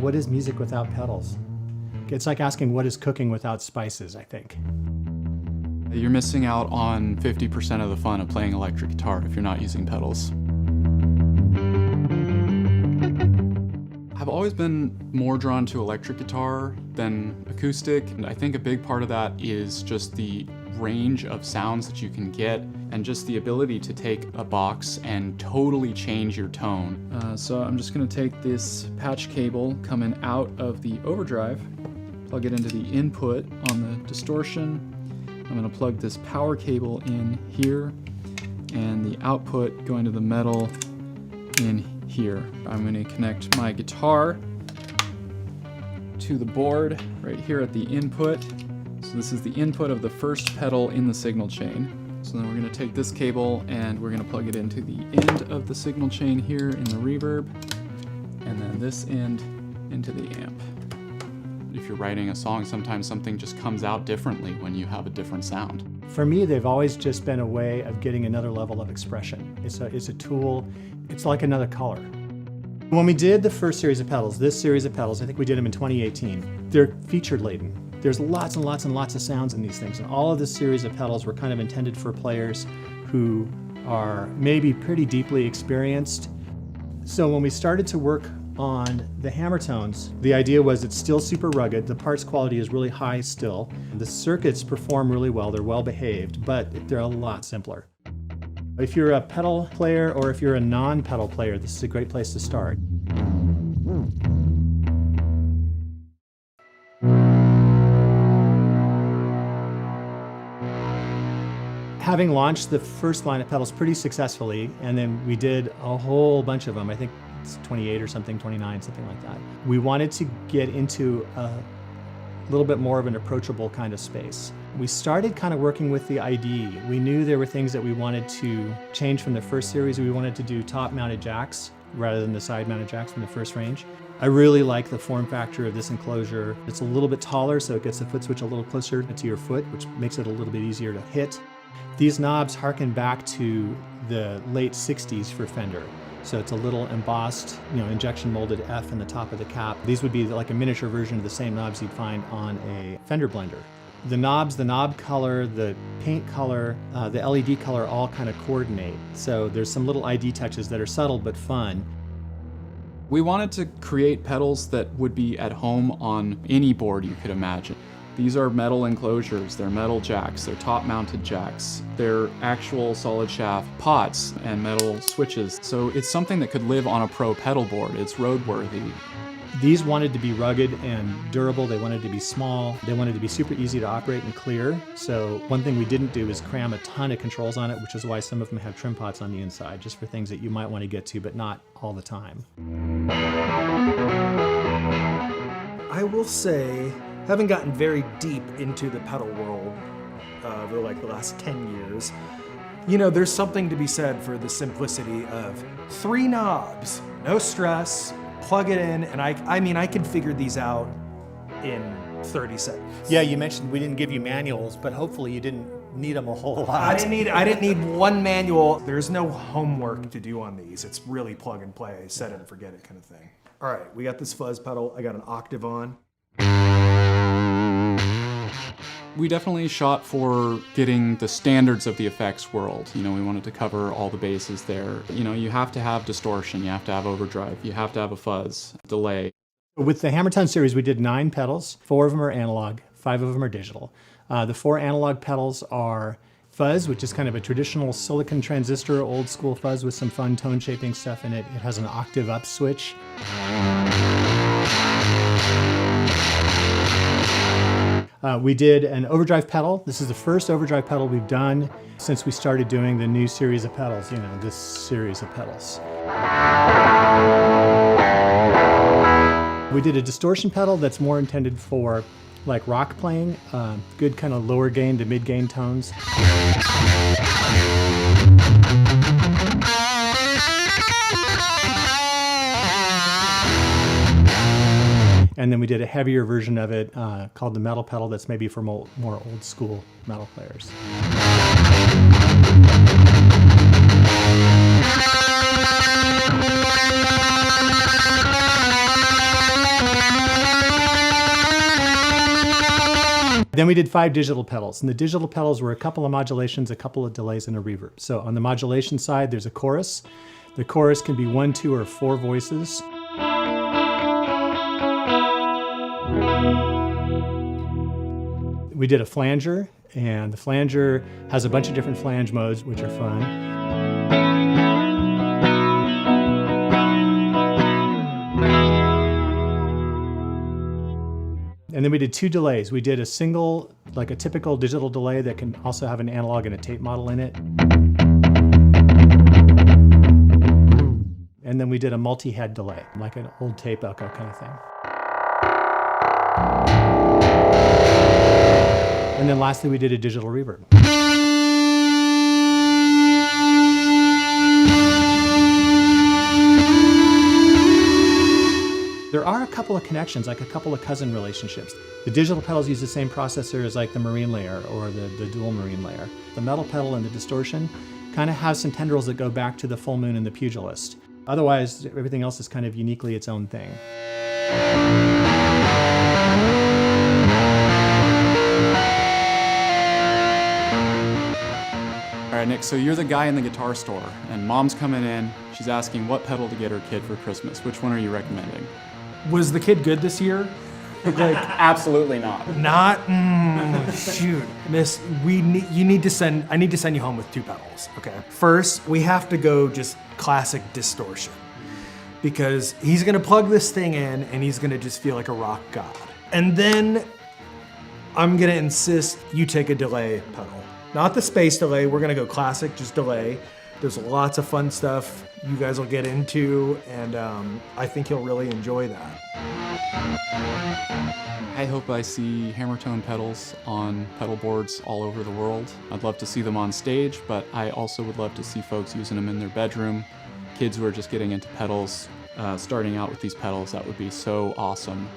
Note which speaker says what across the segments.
Speaker 1: what is music without pedals? It's like asking what is cooking without spices, I think.
Speaker 2: You're missing out on 50% of the fun of playing electric guitar if you're not using pedals. I've always been more drawn to electric guitar than acoustic, and I think a big part of that is just the range of sounds that you can get and just the ability to take a box and totally change your tone. So I'm just going to take this patch cable coming out of the overdrive, plug it into the input on the distortion. I'm going to plug this power cable in here and the output going to the metal in here. I'm going to connect my guitar to the board right here at the input. So this is the input of the first pedal in the signal chain. So then we're going to take this cable and we're going to plug it into the end of the signal chain here in the reverb, and then this end into the amp. If you're writing a song, sometimes something just comes out differently when you have a different sound.
Speaker 1: For me, they've always just been a way of getting another level of expression. It's a tool, it's like another color. When we did the first series of pedals, this series of pedals, I think we did them in 2018, they're featured laden. There's lots and lots and lots of sounds in these things, and all of this series of pedals were kind of intended for players who are maybe pretty deeply experienced. So when we started to work on the Hammertones, the idea was it's still super rugged, the parts quality is really high still, the circuits perform really well, they're well behaved, but they're a lot simpler. If you're a pedal player or if you're a non-pedal player, this is a great place to start. Having launched the first line of pedals pretty successfully, and then we did a whole bunch of them, I think it's 28 or something, 29, something like that. We wanted to get into a little bit more of an approachable kind of space. We started kind of working with the ID. We knew there were things that we wanted to change from the first series. We wanted to do top-mounted jacks rather than the side-mounted jacks from the first range. I really like the form factor of this enclosure. It's a little bit taller, so it gets the foot switch a little closer to your foot, which makes it a little bit easier to hit. These knobs harken back to the late 60s for Fender. So it's a little embossed, injection molded F in the top of the cap. These would be like a miniature version of the same knobs you'd find on a Fender blender. The knobs, the knob color, the paint color, the LED color all kind of coordinate. So there's some little ID touches that are subtle but fun.
Speaker 2: We wanted to create pedals that would be at home on any board you could imagine. These are metal enclosures, they're metal jacks, they're top-mounted jacks, they're actual solid shaft pots and metal switches. So it's something that could live on a pro pedal board. It's roadworthy.
Speaker 1: These wanted to be rugged and durable, they wanted to be small, they wanted to be super easy to operate and clear. So one thing we didn't do is cram a ton of controls on it, which is why some of them have trim pots on the inside, just for things that you might want to get to, but not all the time.
Speaker 3: I will say, having gotten very deep into the pedal world over the last 10 years, there's something to be said for the simplicity of 3 knobs, no stress, plug it in, and I can figure these out in 30 seconds.
Speaker 1: Yeah, you mentioned we didn't give you manuals, but hopefully you didn't need them a whole lot.
Speaker 3: I didn't need one manual. There's no homework to do on these. It's really plug and play, set it and forget it kind of thing. All right, we got this fuzz pedal. I got an octave on.
Speaker 2: We definitely shot for getting the standards of the effects world. We wanted to cover all the bases there. You have to have distortion, you have to have overdrive, you have to have a fuzz, delay.
Speaker 1: With the Hammertone series, we did 9 pedals. 4 of them are analog, 5 of them are digital. The 4 analog pedals are fuzz, which is kind of a traditional silicon transistor, old school fuzz with some fun tone shaping stuff in it. It has an octave up switch. We did an overdrive pedal. This is the first overdrive pedal we've done since we started doing the new series of pedals, this series of pedals. We did a distortion pedal that's more intended for like rock playing, good kind of lower gain to mid gain tones. And then we did a heavier version of it called the metal pedal that's maybe for more old school metal players. Then we did 5 digital pedals, and the digital pedals were a couple of modulations, a couple of delays, and a reverb. So on the modulation side, there's a chorus. The chorus can be 1, 2, or 4 voices. We did a flanger, and the flanger has a bunch of different flange modes, which are fun. And then we did 2 delays. We did a single, like a typical digital delay that can also have an analog and a tape model in it. And then we did a multi-head delay, like an old tape echo kind of thing. And then lastly, we did a digital reverb. There are a couple of connections, like a couple of cousin relationships. The digital pedals use the same processor as like the marine layer or the dual marine layer. The metal pedal and the distortion kind of have some tendrils that go back to the full moon and the pugilist. Otherwise, everything else is kind of uniquely its own thing.
Speaker 2: All right, Nick, so you're the guy in the guitar store, and mom's coming in. She's asking what pedal to get her kid for Christmas. Which one are you recommending?
Speaker 3: Was the kid good this year? Like,
Speaker 2: Absolutely not.
Speaker 3: not? Shoot, Miss, I need to send you home with 2 pedals, okay? First, we have to go just classic distortion, because he's gonna plug this thing in and he's gonna just feel like a rock god. And then I'm gonna insist you take a delay pedal. Not the space delay, we're gonna go classic, just delay. There's lots of fun stuff you guys will get into, and I think you'll really enjoy that.
Speaker 2: I hope I see Hammertone pedals on pedal boards all over the world. I'd love to see them on stage, but I also would love to see folks using them in their bedroom. Kids who are just getting into pedals, starting out with these pedals, that would be so awesome.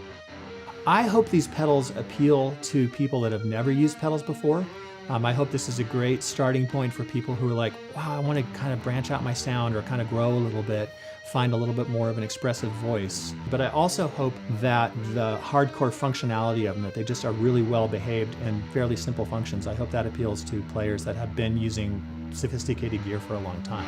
Speaker 1: I hope these pedals appeal to people that have never used pedals before. I hope this is a great starting point for people who are like, wow, I want to kind of branch out my sound or kind of grow a little bit, find a little bit more of an expressive voice. But I also hope that the hardcore functionality of them, that they just are really well behaved and fairly simple functions, I hope that appeals to players that have been using sophisticated gear for a long time.